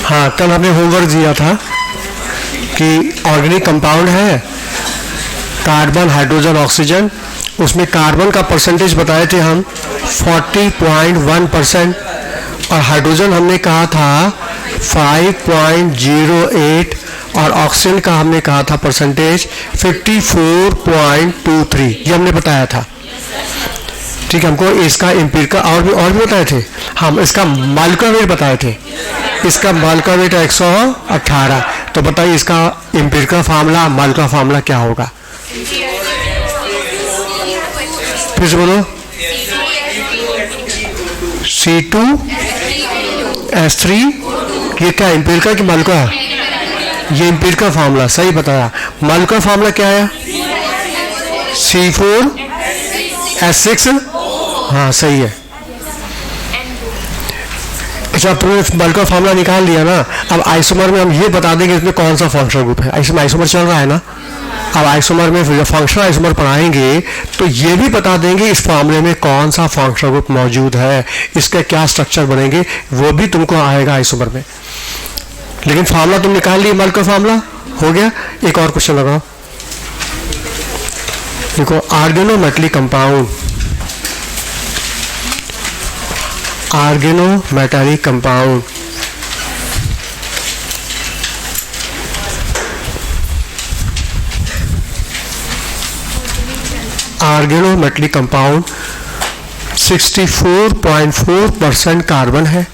हाँ, कल हमने होमवर्क दिया था कि ऑर्गेनिक कंपाउंड है कार्बन, हाइड्रोजन, ऑक्सीजन। उसमें कार्बन का परसेंटेज बताए थे हम 40.1% और हाइड्रोजन हमने कहा था 5.08 और ऑक्सीजन का हमने कहा था परसेंटेज 54.23। ये हमने बताया था। ठीक है, हमको इसका एम्पिरिकल और भी बताए थे। हम इसका मॉलिक्यूलर वेट बताए थे। इसका मॉलिक्यूलर वेट 118। तो बताइए इसका एम्पिरिकल फार्मूला, मॉलिक्यूलर फार्मूला क्या होगा? फिर से बोलो। C2H3। ये क्या एम्पिरिकल की मॉलिक्यूलर? ये एम्पिरिकल फार्मूला सही बताया। मॉलिक्यूलर फार्मूला क्या है? C4H6। हाँ सही है। अच्छा, तुमने मॉलिक्यूलर फार्मूला निकाल लिया ना। अब आइसोमर में हम ये बता देंगे इसमें कौन सा फंक्शनल ग्रुप है। आइसोमर चल रहा है ना। अब आइसोमर में जब फंक्शनल आइसोमर पढ़ाएंगे तो ये भी बता देंगे इस फार्मूले में कौन सा फंक्शनल ग्रुप मौजूद है, इसके क्या स्ट्रक्चर बनेंगे, वो भी तुमको आएगा आइसोमर में। लेकिन फार्मूला तुम निकाल लिए, मॉलिक्यूलर फार्मूला हो गया। एक और क्वेश्चन लगाओ। देखो, organometallic compound, organometallic compound organometallic compound 64.4% carbon है,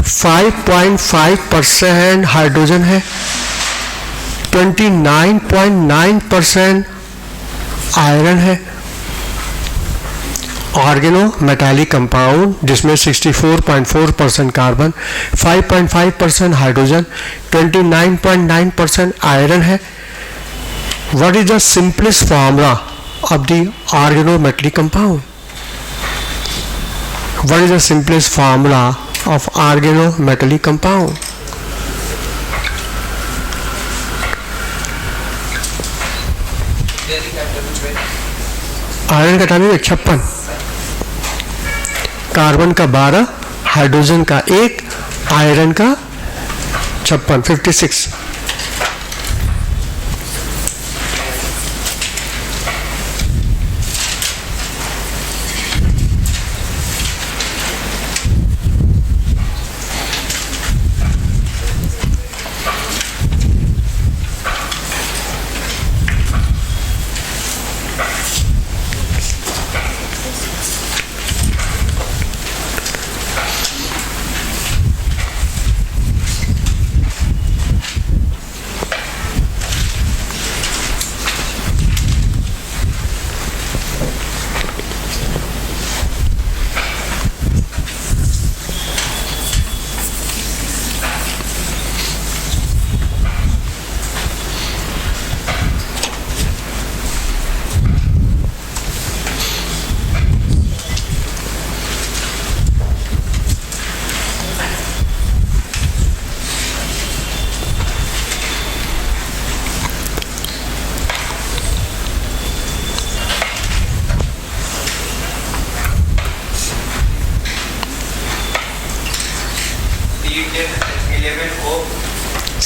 5.5% हाइड्रोजन है, 29.9% आयरन है। ऑर्गेनोमेटलिक कंपाउंड जिसमें 64.4% कार्बन, 5.5% हाइड्रोजन, 29.9% आयरन है। What is the simplest formula of the organometallic compound? What is the simplest formula of organometallic compound? Iron का time 56, carbon का 12, hydrogen का 1, iron का 56।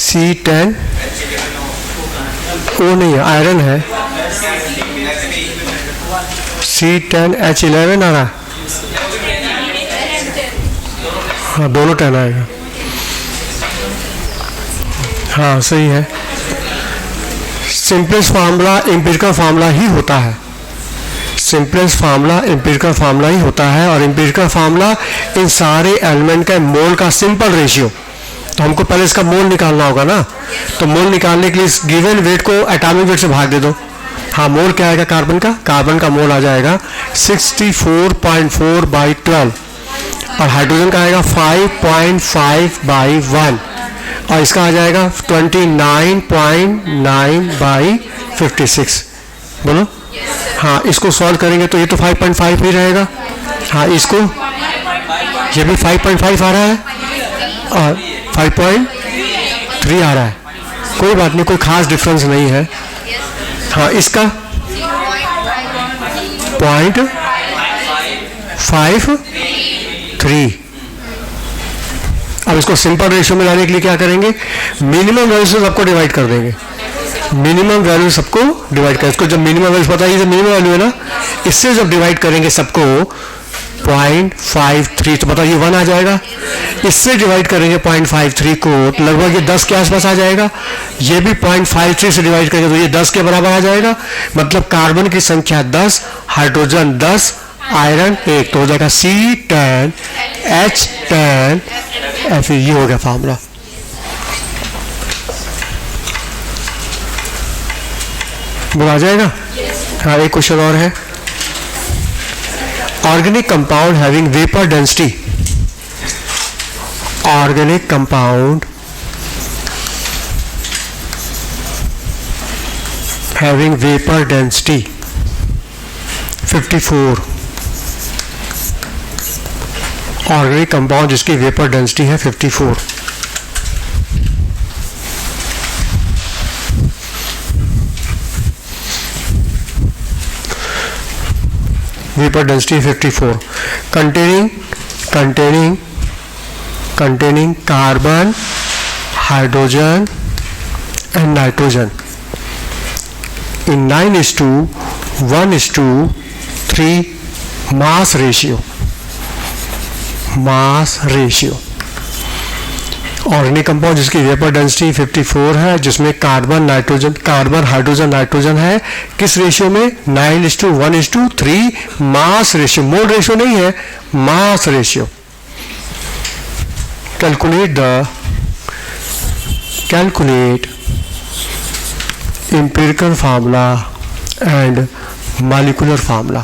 C10 वो नहीं है, आयरन है। C10H11 आ रहा है। हाँ, दोनों 10 आएगा। हाँ सही है। सिंपलेस्ट फार्मूला एम्पिरिकल फार्मूला ही होता है। सिंपलेस्ट फार्मूला एम्पिरिकल फार्मूला ही होता है। और एम्पिरिकल फार्मूला इन सारे एलिमेंट का मोल का सिंपल रेशियो। तो हमको पहले इसका मोल निकालना होगा ना। तो मोल निकालने के लिए इस गिवन वेट को एटॉमिक वेट से भाग दे दो। हाँ, मोल क्या आएगा कार्बन का? कार्बन का मोल आ जाएगा 64.4/12 और हाइड्रोजन का आएगा 5.5/1 और इसका आ जाएगा 29.9/56। बोलो। हाँ, इसको सॉल्व करेंगे तो ये तो 5.5 ही रहेगा। हाँ, इसको ये भी 5.5 आ रहा है और 5.3 आ रहा है। कोई बात नहीं, कोई खास डिफरेंस नहीं है। हाँ, इसका 0.53 अब इसको सिंपल रेशियो में लाने के लिए क्या करेंगे, मिनिमम वैल्यू से सबको डिवाइड कर देंगे, मिनिमम वैल्यू सबको डिवाइड करें। इसको जब मिनिमम वैल्यू पता है, ये मिनिमम वैल्यू है ना, इससे जब डिवाइड करेंगे सबको 0.53, तो बताइए 1 आ जाएगा। इससे डिवाइड करेंगे 0.53 को, तो लगभग ये 10 के आसपास आ जाएगा। ये भी 0.53 से डिवाइड करेंगे तो ये 10 के बराबर आ जाएगा। मतलब कार्बन की संख्या 10, हाइड्रोजन 10, आयरन 1, तो हो जाएगा C10H10 Fe। ये हो गया फॉर्मूला। वो आ जाएगा। हाँ, एक क्वेश्चन और है। Organic compound having vapour density, organic compound having vapour density 54, organic compound जिसकी वेपर डेंसिटी है 54, vapour density 54, containing carbon, hydrogen and nitrogen in 9:1:3 mass ratio। Organic compound जिसकी वेपर डेंसिटी 54 है, जिसमें कार्बन, हाइड्रोजन, नाइट्रोजन है, किस ratio में, 9:1:3 mass ratio. Mole ratio नहीं है, mass ratio. Calculate empirical formula and molecular formula,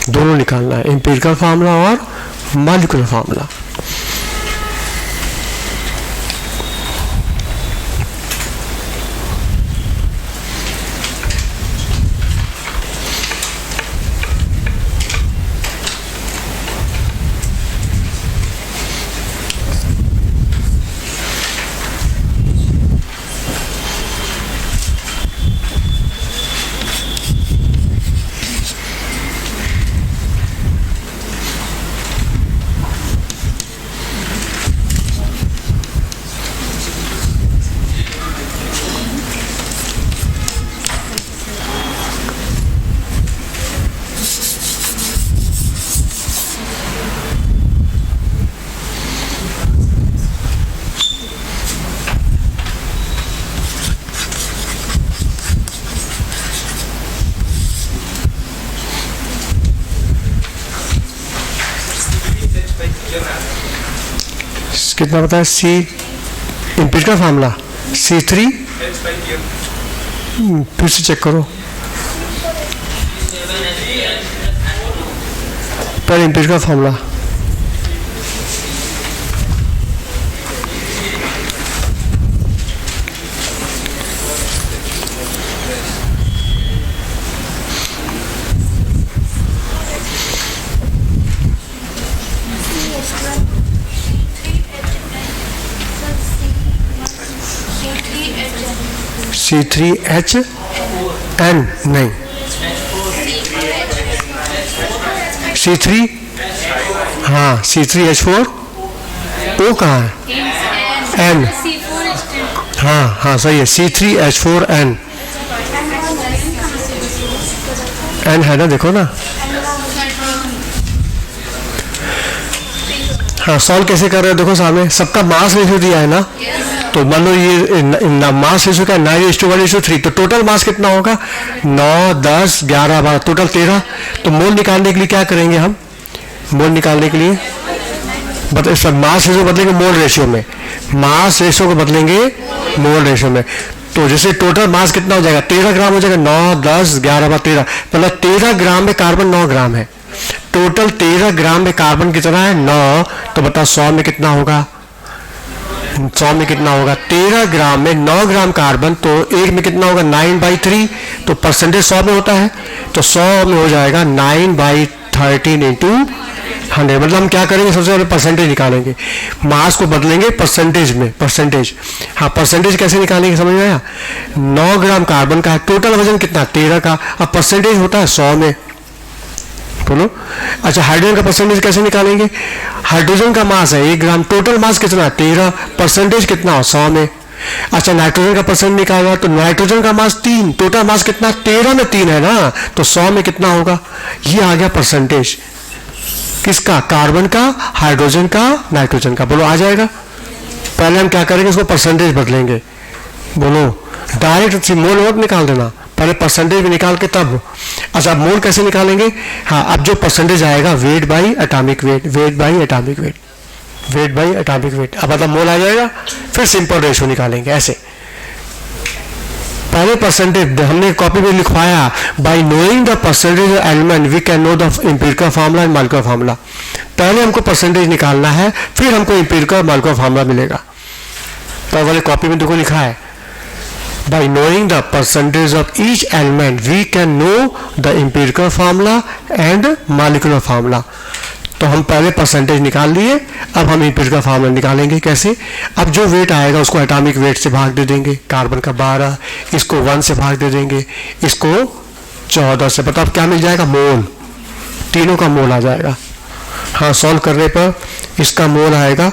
दोनों निकालना है, एम्पिरिकल फार्मूला और मॉलिक्यूलर फार्मूला। कितना पता है, सी एम्पिरिकल फार्मूला C3, फिर से चेक करो, पर एम्पिरिकल फार्मूला C3H10 नहीं, C3, हाँ C3H4, O कहाँ है, N, हाँ सही है, C3H4N, N है ना, देखो ना। हाँ, सॉल्व कैसे कर रहे हो, देखो सामने सबका मास रेशियो दिया है ना, तो मान लो ये मास रेशियो का 9:1:3, तो टोटल मास कितना होगा, 9, 10, 11, 12, टोटल 13। तो मोल निकालने के लिए क्या करेंगे हम, मोल निकालने के लिए मास रेशियो बदलेंगे मोल रेशियो में, मास रेशियो को बदलेंगे मोल रेशियो में। तो जैसे टोटल मास कितना हो जाएगा, 13 ग्राम हो जाएगा, 9, 10, 11, 12, 13, मतलब 13 ग्राम में कार्बन 9 ग्राम है, टोटल 13 ग्राम में कार्बन कितना है, 9। तो बताओ 100 में कितना होगा, 100 में कितना होगा, 13 ग्राम में 9 ग्राम कार्बन, तो 1 में कितना होगा, 9/3, तो परसेंटेज 100 में होता है, तो 100 में हो जाएगा 9/13 × 100। मतलब हम क्या करेंगे, सबसे पहले परसेंटेज निकालेंगे, मास को बदलेंगे परसेंटेज में, परसेंटेज। हाँ, परसेंटेज कैसे निकालेंगे, समझ में आया, 9 ग्राम कार्बन का है, टोटल वजन कितना, 13 का, अब परसेंटेज होता है 100 में, बोलो। अच्छा, हाइड्रोजन का परसेंटेज कैसे निकालेंगे? हाइड्रोजन का मास है 1 ग्राम, टोटल मास कितना? 13, परसेंटेज कितना हो? 100 में। अच्छा, नाइट्रोजन का परसेंट निकालना, तो नाइट्रोजन का मास 3, टोटल मास कितना? 13 में 3 है ना, तो 100 में कितना होगा? ये आ गया परसेंटेज किसका? कार्बन का, हाइड्रोजन का, नाइट्रोजन का। बोलो, आ जाएगा? पहले हम क्या करेंगे, इसको परसेंटेज बदलेंगे। बोलो, डायरेक्ट मोल मत निकाल देना, पहले परसेंटेज भी निकाल के तब। अच्छा, मोल कैसे निकालेंगे? हाँ, अब जो परसेंटेज आएगा weight by atomic weight, weight by atomic weight, weight by atomic weight, अब मतलब मोल आ जाएगा। फिर सिंपल रेशो निकालेंगे ऐसे। पहले परसेंटेज हमने कॉपी में लिखवाया, by knowing the percentage of element we can know the empirical formula and molecular formula. पहले हमको परसेंटेज निकालना है, फिर हमको एम्पिरिकल मॉलिक्यूलर फार्मूला मिलेगा। तो वाले कॉपी में देखो लिखा है, by knowing the percentage of each element we can know the empirical formula and molecular formula। तो हम पहले परसेंटेज निकाल लिए, अब हम एम्पिरिकल फार्मूला निकालेंगे। कैसे? अब जो वेट आएगा उसको एटॉमिक वेट से भाग दे देंगे, कार्बन का 12, इसको 1 से भाग दे देंगे, इसको 14 से। बताओ क्या मिल जाएगा? मोल, तीनों का मोल आ जाएगा। हाँ, सॉल्व करने पर इसका मोल आएगा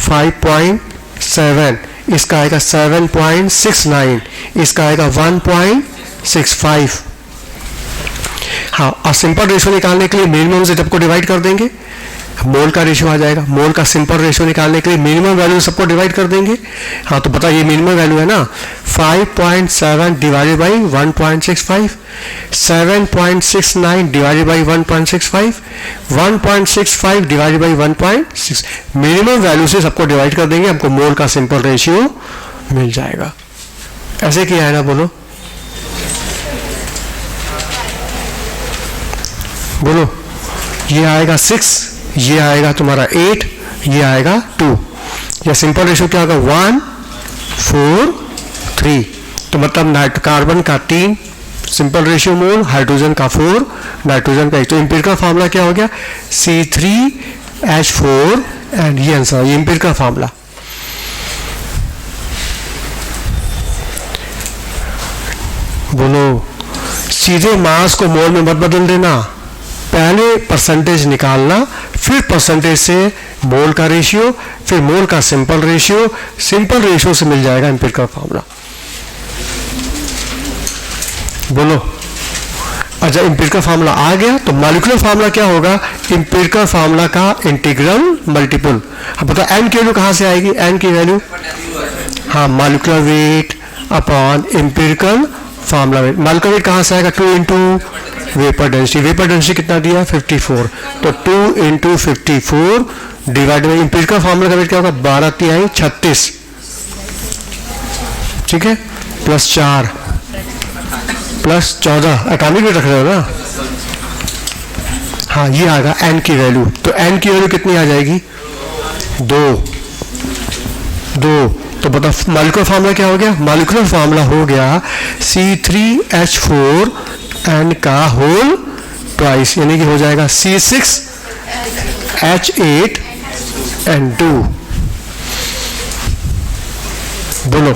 5.7, इसका आएगा 7.69, इसका आएगा 1.65। हाँ, और सिंपल रेशो निकालने के लिए मिनिमम से सबको डिवाइड कर देंगे, मोल का रेशो आ जाएगा। मोल का सिंपल रेशो निकालने के लिए मिनिमम वैल्यू सबको डिवाइड कर देंगे। हाँ, तो पता ये मिनिमम वैल्यू है ना, 5.7 divided by 1.65, 7.69 divided by 1.65, 1.65 divided by 1.6। Minimum value से सबको डिवाइड कर देंगे, हमको मोल का सिंपल रेशियो मिल जाएगा। ऐसे किया है ना? बोलो बोलो। ये आएगा 6, ये आएगा तुम्हारा 8, ये आएगा 2। या सिंपल रेशियो क्या होगा? 1, 4, 3। तो मतलब कार्बन का 3 सिंपल रेशियो मोल, हाइड्रोजन का 4, नाइट्रोजन का 1। तो एम्पिरिकल फार्मूला क्या हो गया? C3H4 एंड ये आंसर, ये एम्पिरिकल फार्मूला। बोलो, सीधे मास को मोल में मत बदल देना, पहले परसेंटेज निकालना, फिर परसेंटेज से मोल का रेशियो, फिर मोल का सिंपल रेशियो, सिंपल रेशियो से मिल जाएगा एम्पिरिकल फार्मूला। बोलो। अच्छा, एम्पिरिकल फार्मूला आ गया, तो मॉलिक्यूलर फार्मूला क्या होगा? एम्पिरिकल फार्मूला का इंटीग्रल मल्टीपल। अब बताओ एन की वैल्यू कहाँ से आएगी? एन की वैल्यू, हाँ, molecular weight upon empirical formula wait. Molecular weight कहाँ से आएगा? 2 into vapour density. Vapour density कितना दिया? 54। तो 2 into 54 divide by empirical formula का वेट क्या होगा? 12 तिहाई 36, ठीक है, प्लस 4 प्लस 14, एटॉमिक वेट रख रहे हो ना? हाँ, ये आएगा एन की वैल्यू। तो एन की वैल्यू कितनी आ जाएगी? 2। तो बताओ मॉलिक्यूलर फार्मूला क्या हो गया? मॉलिक्यूलर फार्मूला हो गया C3H4 एन का होल ट्वाइस, यानी कि हो जाएगा C6H8 एंड 2। बोलो।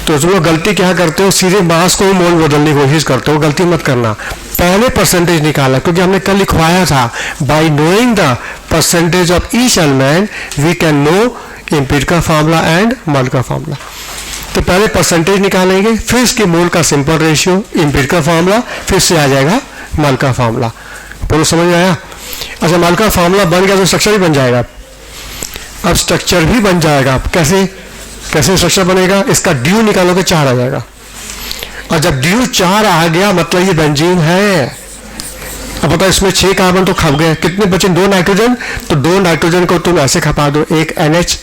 तो तुम लोग गलती क्या करते हो? सीधे मास को मोल बदलने की कोशिश करते हो, गलती मत करना। पहले परसेंटेज निकाला, क्योंकि हमने कल लिखवाया था, by knowing the percentage of each element we can know empirical formula and molecular formula. तो पहले परसेंटेज निकालेंगे, फिर इसके मोल का सिंपल रेशियो, एम्पिरिकल फार्मूला, फिर से आ जाएगा मॉलिक्यूलर फार्मूला। बोलो, समझ में आया? अच्छा, मॉलिक्यूलर फार्मूला बन गया तो स्ट्रक्चर भी बन जाएगा। अब स्ट्रक्चर भी बन जाएगा। कैसे स्ट्रक्चर बनेगा? इसका ड्यू निकालोगे 4 आ जाएगा, और जब ड्यू 4 आ गया मतलब ये बेंजीन है। अब बताओ, इसमें 6 कार्बन तो खप गए, कितने बचे? 2 नाइट्रोजन। तो 2 नाइट्रोजन को तुम ऐसे खपा दो, एक NH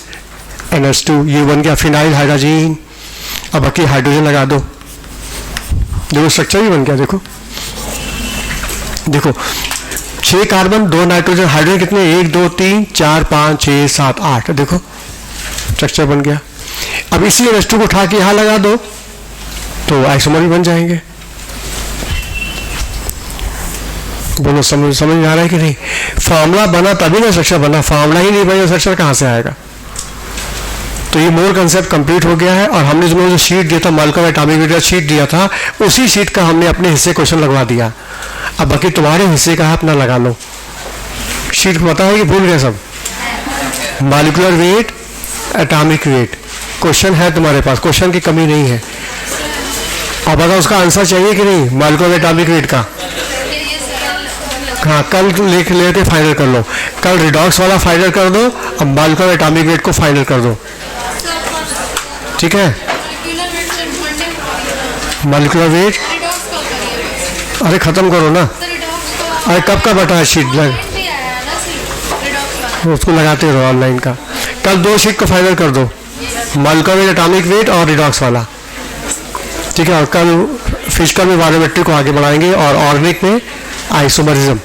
NH2, ये बन गया फिनाइल हाइड्रोजन। अब बाकी हाइड्रोजन लगा दो, देखो स्ट्रक्चर भी बन गया। देखो 6 कार्बन, 2 नाइट्रोजन, हाइड्रोजन कितने? 1 2 3 4 5 6 7 8। देखो स्ट्रक्चर बन गया। अब इसी NH2 को उठा के यहां लगा दो तो आइसोमर भी बन जाएंगे। बोलो, समझ में आ रहा है कि नहीं? फार्मूला बना तभी ना स्ट्रक्चर बना, फार्मूला ही नहीं बना स्ट्रक्चर कहां से आएगा? तो ये मोल कंसेप्ट कंप्लीट हो गया है। और हमने जो शीट दिया था, मॉलिक्यूलर एटॉमिक वेट शीट दिया था, उसी शीट का हमने अपने हिस्से क्वेश्चन लगवा दिया। अब बाकी तुम्हारे हिस्से का है, अपना लगा लो। शीट को पता है कि भूल गए सब? Molecular weight, atomic weight, question है तुम्हारे पास, क्वेश्चन की कमी नहीं है। अब बताओ उसका आंसर चाहिए कि नहीं मॉलिक्यूलर एटॉमिक वेट का? हाँ, कल लेके फाइनल कर लो। कल रिडॉक्स वाला फाइनल कर दो, अब मॉलिक्यूलर एटॉमिक वेट को फाइनल कर दो, ठीक है? मॉलिक्यूलर वेट, अरे खत्म करो ना। अरे कब का बटा है शीट लग, उसको लगाते रहो ऑनलाइन का। कल 2 शीट को फाइनल कर दो, मॉलिक्यूलर वेट, एटॉमिक वेट और रिडॉक्स वाला, ठीक है? और कल फिजिकल में बायोमेट्रिक को आगे बढ़ाएंगे और ऑर्गेनिक में आइसोमरिज्म।